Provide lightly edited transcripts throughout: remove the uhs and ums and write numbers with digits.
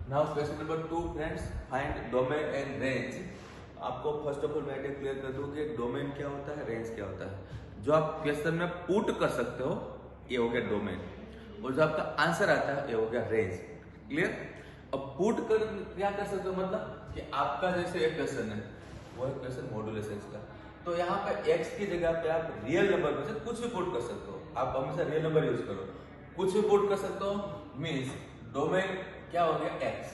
Now question number 2 friends, find domain and range. आपको first of all मैं clear कर दूं कि एक डोमेन क्या होता है, रेंज क्या होता है। जो आप क्वेश्चन में पुट कर सकते हो ये हो गया डोमेन, और जो आपका आंसर आता है ये हो गया रेंज। क्लियर। अब पुट कर क्या कर सकते हो, मतलब कि आपका जैसे एक क्वेश्चन है, वो एक क्वेश्चन मॉड्यूलस एक्स का, तो यहाँ पे एक्स की जगह पे आप रियल नंबर में से कुछ भी पुट कर सकते हो। आप हमेशा रियल नंबर यूज करो, कुछ भी पुट कर सकते हो। मीन्स डोमेन क्या हो गया एक्स,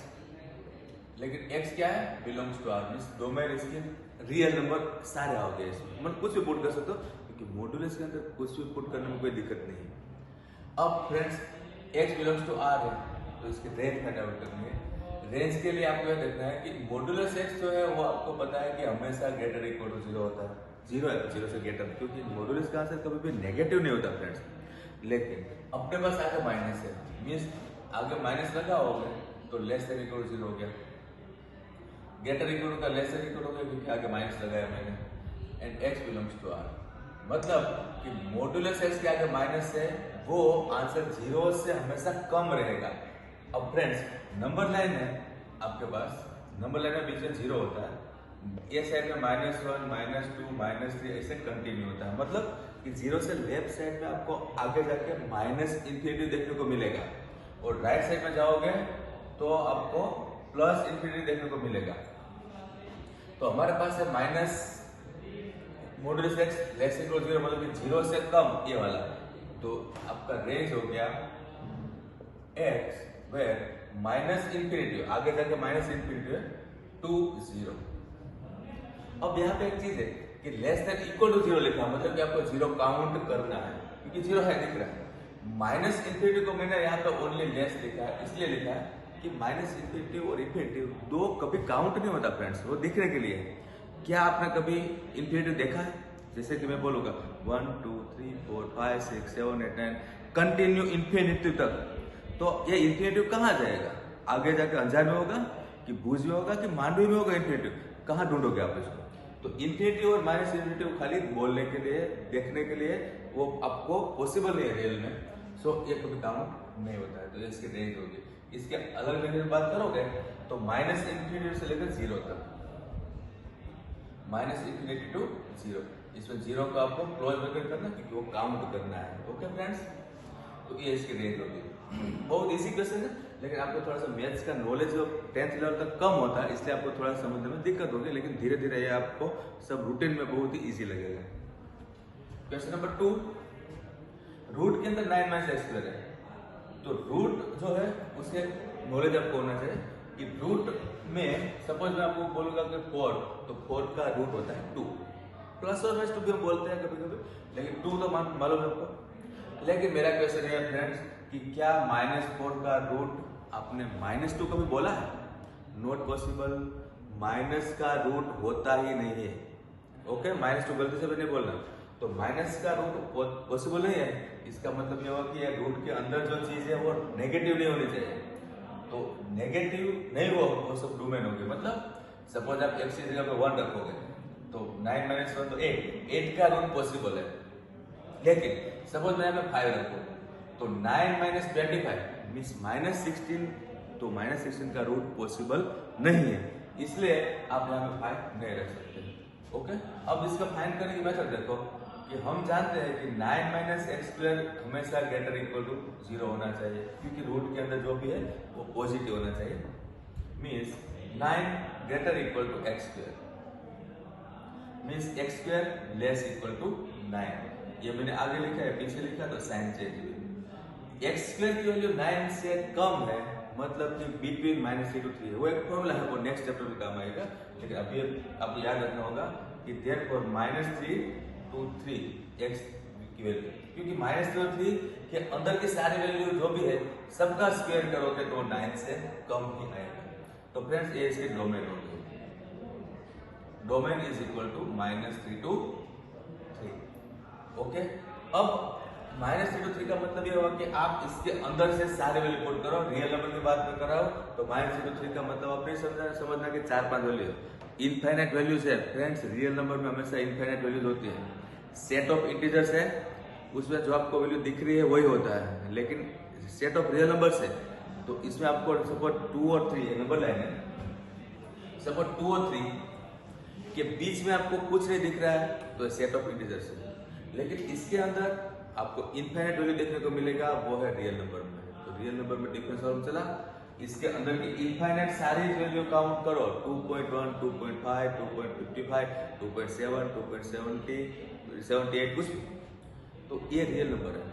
लेकिन एक्स क्या है, belongs to R. Means domain इसके रियल नंबर सारे आ गए इसमें, मतलब कुछ भी पुट कर सकते हो, क्योंकि मॉड्यूलस के अंदर कुछ भी पुट करने में कोई दिक्कत नहीं है। अब friends x belongs to R है, तो इसकी रेंज फाइंड आउट करनी है। रेंज के लिए आपको यह देखना है कि मॉड्यूलस एक्स जो है वो आपको पता है कि हमेशा ग्रेटर इक्वल टू 0 होता है। 0 है तो 0 से ग्रेटर, क्योंकि मॉड्यूलस का आंसर कभी भी नेगेटिव नहीं होता फ्रेंड्स। लेकिन अपने पास आगे माइनस है, मीन्स आगे माइनस लगा होगा तो लेस देन इक्वल टू 0 हो गया। ग्रेटर इक्वल टू का लेस देन इक्वल हो गया, क्योंकि आगे माइनस लगाया मैंने। And x belongs to R, मतलब कि मॉड्यूलस एक्स के आगे माइनस है, वो आंसर 0 से हमेशा कम रहेगा। अब फ्रेंड्स नंबर लाइन है आपके पास, नंबर लाइन में बीच में 0 होता है, ये साइड में -1 -2 -3 ऐसे कंटिन्यू होता है। मतलब कि 0 से लेफ्ट साइड में आपको आगे जाके माइनस इंफिनिटी देखने को मिलेगा, और राइट साइड में जाओगे तो आपको प्लस इंफिनिटी देखने को मिलेगा। तो हमारे पास है minus modulus x less equal 0, मतलब कि 0 से कम ये वाला। तो आपका रेंज हो गया एक्स वेयर माइनस इंफिनिटी, आगे जाके माइनस इंफिनिटी है टू 0। अब यहाँ पे एक चीज है कि लेस देन इक्वल टू 0 लिखा, मतलब कि आपको 0 काउंट करना है, क्योंकि 0 है दिख रहा है। माइनस इंफिनिटी को मैंने यहाँ पे ओनली लेस लिखा है, इसलिए लिखा है कि माइनस इंफिनिटी और इंफिनिटी दो कभी काउंट नहीं होता फ्रेंड्स, वो दिखने के लिए। क्या आपने कभी इंफिनिटी देखा है? जैसे कि मैं बोलूंगा 1 2 3 4 5 6 7 8 9 कंटिन्यू इंफिनिटी तक, तो ये इंफिनिटी कहाँ जाएगा? आगे जाके अंजार में होगा कि भुज में होगा कि मांडवी में होगा? इंफिनिटी कहाँ ढूंढोगे आप इसको? तो इंफिनिटी और माइनस इंफिनिटी खाली बोलने के लिए, देखने के लिए, वो आपको पॉसिबल नहीं है रियल में। सो ये कभी काउंट नहीं होता है, तो इसकी रेंज होगी। इसके अलग रेंज में बात करोगे तो माइनस इंफिनिटी से लेकर 0 तक, माइनस इंफिनिटी टू 0, इसमें 0 को आपको क्लोज ब्रैकेट करना है, क्योंकि वो काउंट करना है। ओके फ्रेंड्स, तो ये इसकी रेंज होगी। बहुत इजी क्वेश्चन है, लेकिन आपको थोड़ा सा मैथ्स का नॉलेज जो 10th लेवल तक कम होता है, इसलिए आपको थोड़ा समझने में दिक्कत होगी, लेकिन धीरे धीरे ये आपको सब रूटीन में बहुत ही इजी लगेगा। क्वेश्चन नंबर 2, रूट के अंदर 9 माइनस एक्स स्क्वायर है, तो रूट जो है उसके नॉलेज आपको होना चाहिए कि रूट में सपोज मैं आपको बोलूंगा कि 4, तो 4 का रूट होता है 2, प्लस और माइनस 2 भी हम बोलते हैं कभी कभी, लेकिन 2 तो मालूम है आपको। लेकिन मेरा क्वेश्चन है फ्रेंड्स कि क्या -4 का रूट आपने -2 कभी बोला है? नॉट पॉसिबल, माइनस का रूट होता ही नहीं है। ओके, -2 गलती से भी नहीं बोलना। तो माइनस का रूट पॉसिबल नहीं है, इसका मतलब यह हुआ कि ये रूट के अंदर जो चीज है वो नेगेटिव नहीं होनी चाहिए। तो नेगेटिव नहीं वो सब डोमेन होगी। मतलब सपोज आप x की जगह पे 1 रखोगे तो 9 - 1 तो 8 का रूट पॉसिबल है। लेकिन सपोज मैं यहाँ पे 5 रखूँ तो 9 - 25 मीन्स -16, तो -16 का रूट पॉसिबल नहीं है, इसलिए आप यहाँ पे 5 नहीं रख सकते। ओके, अब इसका फाइंड करने की मेथड देखो कि हम जानते हैं कि 9 माइनस एक्स स्क्वायर हमेशा ग्रेटर इक्वल टू 0 होना चाहिए, क्योंकि रूट के अंदर जो भी है वो पॉजिटिव होना चाहिए। Means 9 greater equal to x square, means x square less equal to 9। ये मैंने आगे लिखा है, पीछे लिखा तो साइन चेंज हुई। एक्स स्क्वायर की वैल्यू 9 से कम है, मतलब कि बिटवीन -3 to 3 है। वो एक फॉर्मूला है, वो नेक्स्ट चैप्टर में काम आएगा, लेकिन अभी आपको याद रखना होगा कि देयरफॉर -3 to 3 एक्स की वैल्यू, क्योंकि -3 और 3 के अंदर की सारी वैल्यू जो भी है सबका स्क्वायर करोगे तो 9 से कम ही आएगा। तो फ्रेंड्स ये इसकी डोमेन होगी, domain is equal to -3 to 3। Okay, अब -3 to 3 का मतलब ये होगा कि आप इसके अंदर से सारे वैल्यू पुट करो। रियल नंबर की बात में कर रहा हूं तो -3 to 3 का मतलब आप नहीं समझना कि 4-5 वैल्यू है, इनफाइनाइट वैल्यूज है फ्रेंड्स। रियल नंबर में हमेशा इनफाइनाइट वैल्यूज होती है। सेट ऑफ इंटीजर्स है, उसमें जो आपको वैल्यू दिख रही है वही होता है, लेकिन सेट ऑफ रियल नंबर्स है तो इसमें आपको सपोज 2 और 3 नंबर लाइन है, सपोज 2 और 3 के बीच में आपको कुछ नहीं दिख रहा है तो सेट ऑफ इंटीजर्स है, लेकिन इसके अंदर आपको इनफाइनाइट वैल्यू देखने को मिलेगा, वो है रियल नंबर में। तो रियल नंबर में डिफरेंस फॉर्म चला, इसके अंदर की इनफाइनाइट सारी वैल्यू काउंट करो, 2.1, 2.5, 2.55, 2.7, 2.70, 78 कुछ भी, तो ये रियल नंबर है।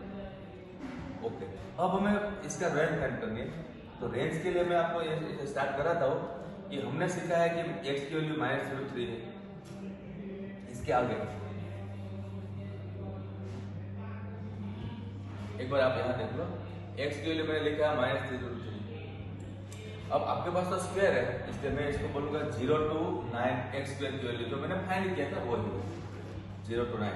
ओके, अब हमें इसका रेंज फाइंड करनी है। तो रेंज के लिए मैं आपको ये स्टार्ट कराता हूँ कि हमने सीखा है कि x की वैल्यू -0.3 है। इसके आगे एक बार आप यहाँ देख लो, x की वैल्यू मैंने लिखा है -3.3। अब आपके पास तो स्क्वायर है, इसलिए मैं इसको बोलूंगा 0 to 9 x स्क्वायर की वैल्यू जो मैंने फाइंड किया था वो 0 to 9।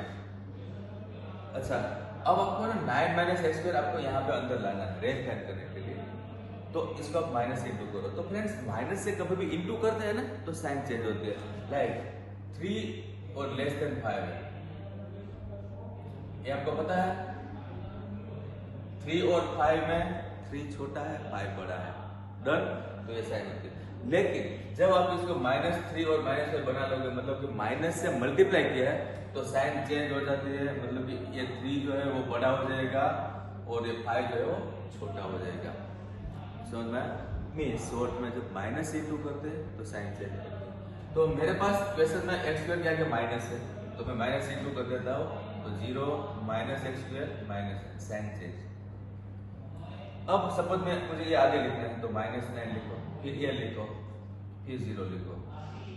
अच्छा, अब आपको ना 9 माइनस एक्स स्क्वायर आपको यहाँ पे अंदर लाना है रेंज फाइंड करने के लिए, तो इसको आप माइनस इंटू करो। तो फ्रेंड्स माइनस से कभी भी इंटू करते हैं ना तो साइन चेंज होती है, लाइक 3 और लेस देन 5 है, ये आपको पता है। 3 और 5 में 3 छोटा है 5 बड़ा है, डन। तो ये साइन होती है, लेकिन जब आप इसको -3 और -5 बना लोगे, मतलब कि माइनस से मल्टीप्लाई किया है तो साइन चेंज हो जाती है, मतलब कि ये 3 जो है वो बड़ा हो जाएगा और ये 5 जो है वो छोटा हो जाएगा। समझ में? मीन्स शॉर्ट में जब माइनस इंटू करते हैं तो साइन चेंज होती है। तो मेरे पास क्वेश्चन में एक्स स्क्वायर क्या माइनस है, तो मैं माइनस इंटू कर देता हूँ, तो 0 minus x square minus sign change. अब सपोज में मुझे ये आगे लिखना है, तो -9 लिखो, फिर ये लिखो, फिर 0 लिखो,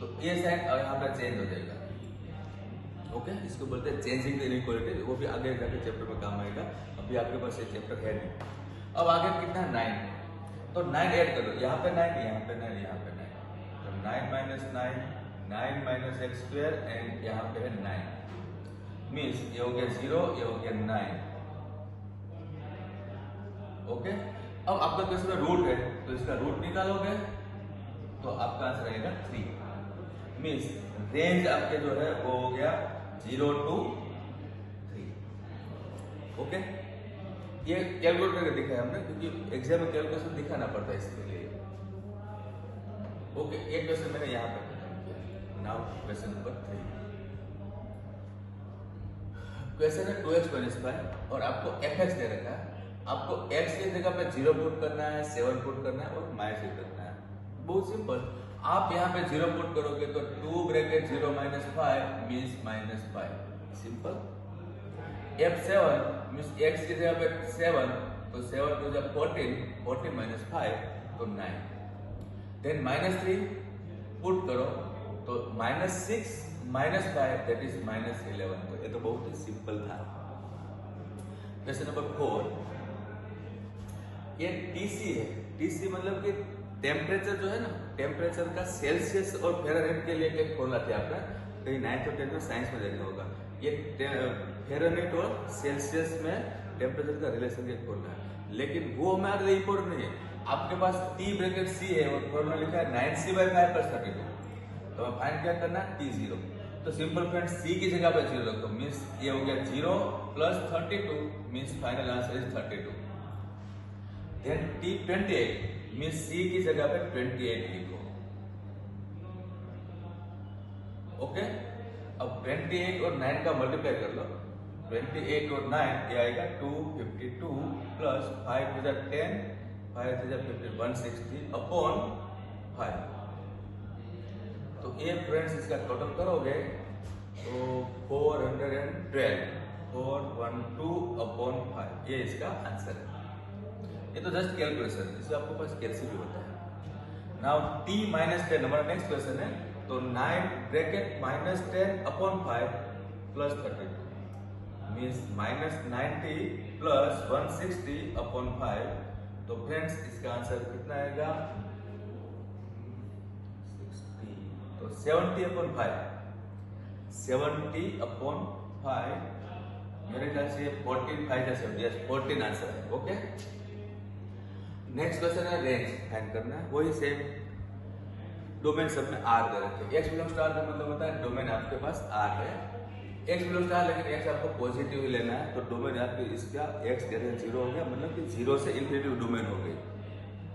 तो ये साइन यहाँ पर चेंज हो जाएगा। ओके, इसको बोलते हैं चेंजिंग द इनइक्वालिटी, वो भी आगे जाके चैप्टर में काम आएगा, अभी आपके पास ये चैप्टर है नहीं। अब आगे कितना 9, तो 9 ऐड करो, यहाँ पे 9, यहाँ पे 9, यहाँ पे 9, तो 9 minus 9, 9 minus x square and यहाँ पे है 9, मीन्स ये हो गया 0, ये हो गया 9। ओके, अब आपका क्वेश्चन में रूट है, तो इसका रूट निकालोगे तो आपका आंसर आएगा 3, मीन्स रेंज आपके जो है वो हो गया 0 to 3। ओके, ये कैलकुलेट करके दिखाया हमने, क्योंकि एग्जाम में कैलकुलेशन दिखाना पड़ता है इसके लिए। ओके, एक क्वेश्चन मैंने यहाँ पर खत्म किया। नाउ क्वेश्चन नंबर 3, क्वेश्चन है 2x − 5 और आपको fx दे रखा है, आपको x की जगह पे 0 पुट करना है, 7 पुट करना है और -8 करना है। बहुत सिंपल, आप यहाँ पे 0 पुट करोगे तो 2 bracket 0 minus 5 means -5, simple. f7 means x की जगह पे 7, तो 7 टू 14, 14 माइनस 5 तो 9, देन -3 पुट करो तो -6 माइनस 5 दैट इज -11। तो ये तो बहुत ही सिंपल था। क्वेश्चन नंबर 4, ये TC है, TC मतलब कि टेम्परेचर जो है ना, टेम्परेचर का सेल्सियस और फ़ारेनहाइट के लिए एक फॉर्मूला थे, आपने कहीं 9th और 10th में साइंस में देखा होगा। ये फ़ारेनहाइट और सेल्सियस में टेम्परेचर का रिलेशन एक फॉर्मूला है, लेकिन वो हमारे लिए इंपॉर्टेंट नहीं है। आपके पास T ब्रैकेट C है और फॉर्मूला लिखा है 9c/5 + 32, तो हम फाइंड क्या करना है T0। तो सिंपल फ्रेंड्स C की जगह पे 0 रखो, मीन्स ये हो गया 0 + 32 means final answer is 32। Then T28 means C की जगह पे 28 लिखो। ओके, अब 28 और 9 का मल्टीप्लाई कर लो, 28 और 9 ये आएगा 252 plus 5 to the 10, 5 to the 15, 160 upon 5। तो ये फ्रेंड्स इसका टोटल करोगे तो 412, 412 अपॉन 5, ये इसका आंसर है। ये तो जस्ट कैलकुलेशन, इससे आपको पास कैलसी भी होता है। नाउ T -10 हमारा नेक्स्ट क्वेश्चन है, तो 9 bracket -10 upon 5 plus 32 means -90 plus 160 upon 5। तो फ्रेंड्स इसका आंसर कितना आएगा 60, तो 70 अपॉन 5, 70 अपॉन 5, मेरे ख्याल से 14 5 या 70, यस 14 आंसर है। ओके, नेक्स्ट क्वेश्चन है रेंज फाइंड करना है, वही सेम डोमेन सब में R दे रखे हैं। x बिलोंग्स टू R का मतलब होता है डोमेन आपके पास R है, x बिलोंग्स टू R, लेकिन x आपको पॉजिटिव ही लेना है, तो डोमेन आपके इसका x ग्रेटर 0 हो गया, मतलब कि 0 से इन्फिनिटी डोमेन हो गई।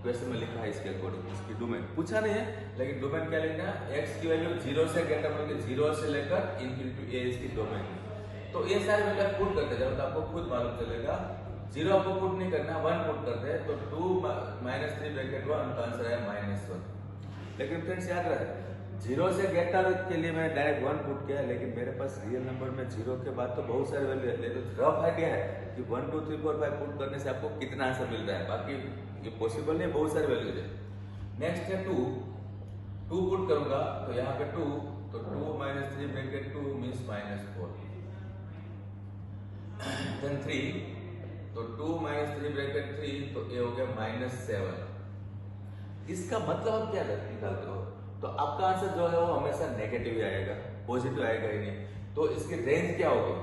क्वेश्चन में लिखा है इसके अकॉर्डिंग, इसकी डोमेन पूछा नहीं है, लेकिन डोमेन क्या लिखना है, एक्स की वैल्यू 0 से ग्रेटर मतलब 0 से लेकर इनफिनिटी ए इसकी डोमेन है। तो ये सारे वैल्यू आप पुट करते जाओ तो आपको खुद मालूम चलेगा। 0 आपको पुट नहीं करना, 1 पुट करते हैं तो 2 -3 ब्रैकेट 1 का आंसर है -1। लेकिन फ्रेंड्स याद रहे 0 से ग्रेटर के लिए मैंने डायरेक्ट 1 पुट किया, लेकिन मेरे पास रियल नंबर में 0 के बाद तो बहुत सारे वैल्यू है, लेकिन रफ आइडिया है कि 1 2 3 4 5 पुट करने से आपको कितना आंसर मिल रहा है, बाकी ये पॉसिबल नहीं, बहुत सारे वैल्यूज है। नेक्स्ट है 2 पुट करूंगा तो यहाँ पे 2 तो 2 -3 ब्रैकेट 2 मींस -4, देन 3 तो 2 -3 ब्रैकेट 3 तो ये हो गया -7। इसका मतलब आप क्या निकालते हो, तो आपका आंसर जो है वो हमेशा नेगेटिव ही आएगा, पॉजिटिव आएगा ही नहीं। तो इसकी रेंज क्या होगी,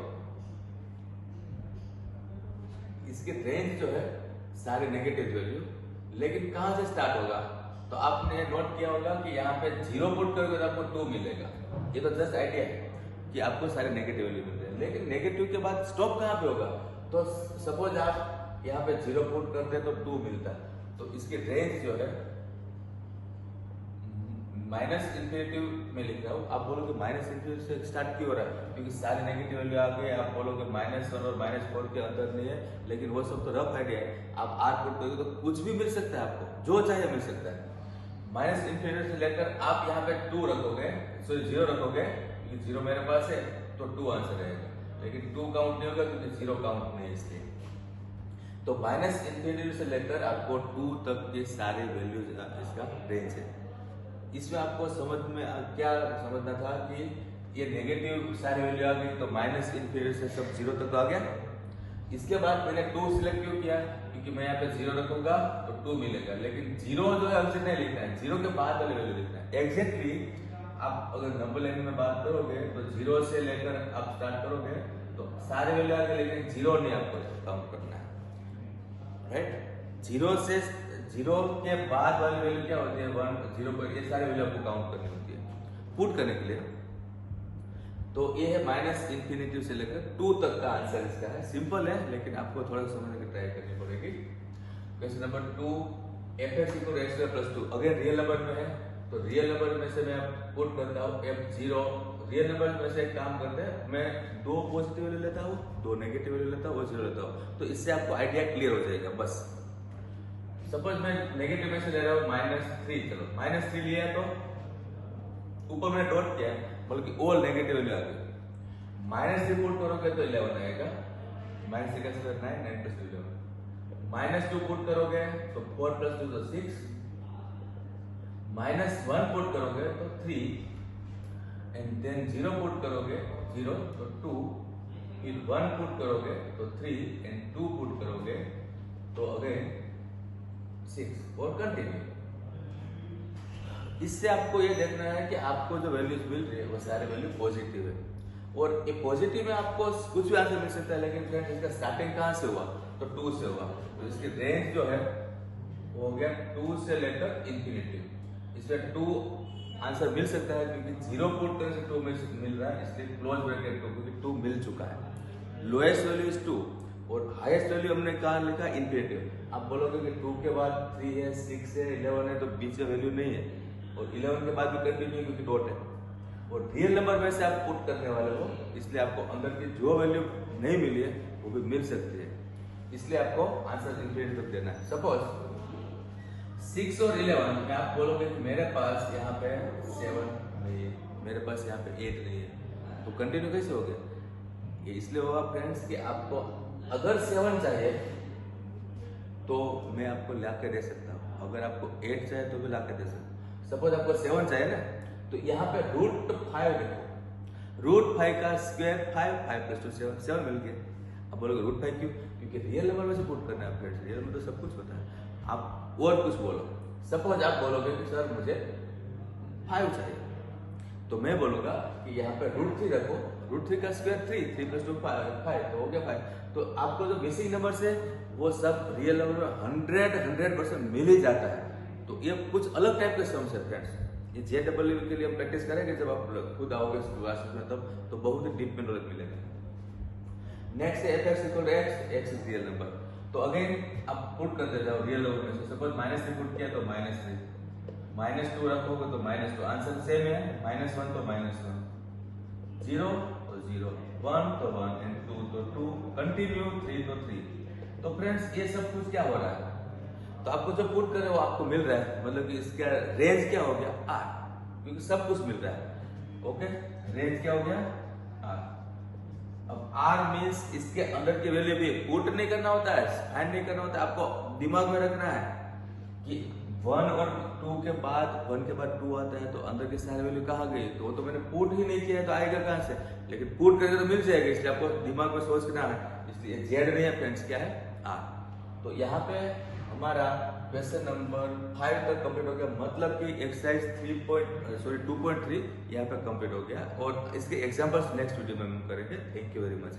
इसकी रेंज जो है सारे नेगेटिव वैल्यू, लेकिन कहां से स्टार्ट होगा, तो आपने नोट किया होगा कि यहाँ पे 0 पुट करोगे तो आपको 2 मिलेगा। ये तो जस्ट आइडिया है कि आपको सारे नेगेटिव वैल्यू मिल रहे हैं, लेकिन नेगेटिव के बाद स्टॉप कहां पे होगा, तो सपोज आप यहाँ पे 0 पुट करते तो 2 मिलता है, तो इसकी रेंज जो है माइनस इन्फिनिटी में लिख रहा हूँ। आप बोलोगे माइनस इन्फिनिटी से स्टार्ट क्यों हो रहा है, क्योंकि सारे नेगेटिव वैल्यू आ गए, आप बोलोगे -1 और -4 के अंदर नहीं है, लेकिन वो सब तो रफ आइडिया है। आप 8 पुट करोगे तो कुछ भी मिल सकता है, आपको जो चाहे मिल सकता है। माइनस इन्फिनिटी से लेकर आप यहाँ पे 2 रखोगे, सॉरी 0 रखोगे, क्योंकि 0 मेरे पास है तो 2 आंसर रहेगा, लेकिन 2 काउंट नहीं होगा क्योंकि 0 काउंट नहीं है इसलिए। तो माइनस इन्फिनिटी से लेकर आपको 2 तक के सारे वैल्यूज इसका रेंज है। इसमें आपको समझ में क्या समझना था कि ये नेगेटिव सारे वैल्यू आ गई, तो माइनस इन्फिनिटी से सब 0 तक आ गया। इसके बाद मैंने 2 सिलेक्ट क्यों किया, क्योंकि मैं यहाँ पे 0 रखूंगा तो 2 मिलेगा, लेकिन 0 जो है हमसे नहीं लिखना है, 0 के बाद वाले वैल्यू लिखना है। एग्जैक्टली आप अगर नंबर लाइन में बात करोगे तो 0 से लेकर आप स्टार्ट करोगे तो सारे वैल्यू आ गए, लेकिन 0 नहीं आपको काउंट करना है, राइट। 0 के बाद वाली वैल्यू क्या होती है, 1 0 पर, ये सारे वैल्यू आपको काउंट करनी होती है पुट करने के लिए। तो ये है माइनस इन्फिनिटी से लेकर 2 तक का आंसर इसका है। सिंपल है, लेकिन आपको थोड़ा समझने की ट्राई करनी पड़ेगी। क्वेश्चन नंबर 2, f(x = x² + 2) अगर रियल नंबर में है तो रियल नंबर में से मैं पुट करता हूँ f0। रियल नंबर में से एक काम करते हैं, मैं 2 पॉजिटिव वैल्यू लेता हूँ, 2 नेगेटिव वैल्यू लेता हूँ और 0 लेता हूँ, तो इससे आपको आइडिया क्लियर हो जाएगा। बस सपोज मैं नेगेटिव में से ले रहा हूँ -3, चलो -3 लिया है तो ऊपर मैंने डॉट किया, बल्कि ऑल नेगेटिव वैल्यू आ गई। -3 पुट करोगे तो 11 आएगा, -3 का स्क्वायर 9, 9 + 2 11। -2 पुट करोगे तो 4 + 2 तो 6, -1 पुट करोगे तो 3, एंड देन 0 पुट करोगे 0 तो 2, फिर 1 पुट करोगे तो 3, एंड 2 पुट करोगे तो अगेन 6 और कंटिन्यू। इससे आपको ये देखना है कि आपको जो वैल्यूज मिल रही है वो सारे वैल्यू पॉजिटिव है, और ये पॉजिटिव में आपको कुछ भी आंसर मिल सकता है, लेकिन फ्रेंड्स इसका स्टार्टिंग कहां से हुआ, तो 2 से हुआ, तो इसकी रेंज जो है वो हो गया 2 से लेकर इन्फिनिटी। इसमें 2 आंसर मिल सकता है, क्योंकि 0 पुट करने से 2 मिल रहा है, इसलिए क्लोज ब्रैकेट 2, क्योंकि 2 मिल चुका है। लोएस्ट वैल्यू इज 2 और हाईएस्ट वैल्यू हमने कहा लिखा इन्फिनिटी। आप बोलोगे कि 2 के बाद 3 है, 6 है, 11 है, तो बीच में वैल्यू नहीं है, और 11 के बाद भी कंटिन्यू क्योंकि डॉट है, और रियल नंबर में से आप पुट करने वाले हो, इसलिए आपको अंदर की जो वैल्यू नहीं मिली है वो भी मिल सकती है, इसलिए आपको आंसर इन्फिनिटी तक देना है। सपोज 6 और 11 में आप बोलोगे कि मेरे पास यहाँ पे 7 नहीं है, मेरे पास यहाँ पे 8 नहीं है, तो कंटिन्यू कैसे हो गया, ये इसलिए होगा फ्रेंड्स कि आपको अगर 7 चाहिए तो मैं आपको ला के दे सकता हूँ, अगर आपको 8 चाहिए तो भी ला के दे सकता हूँ। सपोज आपको 7 चाहिए ना, तो यहाँ पे √5 देखो, √5 का स्क्वायर 5, 5 + 2 7, 7 मिल गया। अब बोलोगे √5 क्यों, क्योंकि रियल नंबर में से पुट करना है फ्रेंड्स, रियल में तो सब कुछ होता है। आप और कुछ बोलो, सपोज आप बोलोगे कि सर मुझे 5 चाहिए, तो मैं बोलूंगा कि यहाँ पे √3 रखो, √3 का स्क्वायर 3, 3 + 2 5, तो हो गया 5। तो आपको जो मिसिंग नंबर है वो सब रियल नंबर में 100% मिल ही जाता है। तो ये कुछ अलग टाइप के सम्स है फ्रेंड्स, ये JEE के लिए हम प्रैक्टिस करेंगे जब आप खुद आओगे क्लासेस में, तब तो बहुत ही डीप में नॉलेज मिलेगा। नेक्स्ट है f(x = x), x is real number. तो अगेन आप पुट करते जाओ रियल नंबर में से। सपोज -3 पुट किया तो -3, -2 रखोगे तो -2, आंसर सेम है। -1 तो -1, 0 तो 0, 1 तो 1 एंड 2 तो 2, कंटिन्यू 3 तो 3। तो फ्रेंड्स ये सब कुछ क्या हो रहा है, तो आपको जो पुट करे वो आपको मिल रहा है, मतलब कि इसका रेंज क्या हो गया R, क्योंकि सब कुछ मिल रहा है। ओके, रेंज क्या हो गया R। अब R मींस इसके अंदर की वैल्यू भी पुट नहीं करना होता है, फाइंड नहीं करना होता है, आपको दिमाग में रखना है कि 1 और 2 के बाद 1 के बाद 2 आता है तो अंदर की सारी वैल्यू कहाँ गई, तो मैंने पुट ही नहीं किया है तो आएगा कहाँ से, लेकिन पुट करके तो मिल जाएगा, इसलिए आपको दिमाग में सोचना है। इसलिए जेड नहीं है फ्रेंड्स, क्या है R। तो यहाँ पे हमारा क्वेश्चन नंबर 5 तक कंप्लीट हो गया, मतलब कि एक्सरसाइज 2.3 यहाँ पे कंप्लीट हो गया, और इसके एग्जांपल्स नेक्स्ट वीडियो में हम करेंगे। Thank you very much.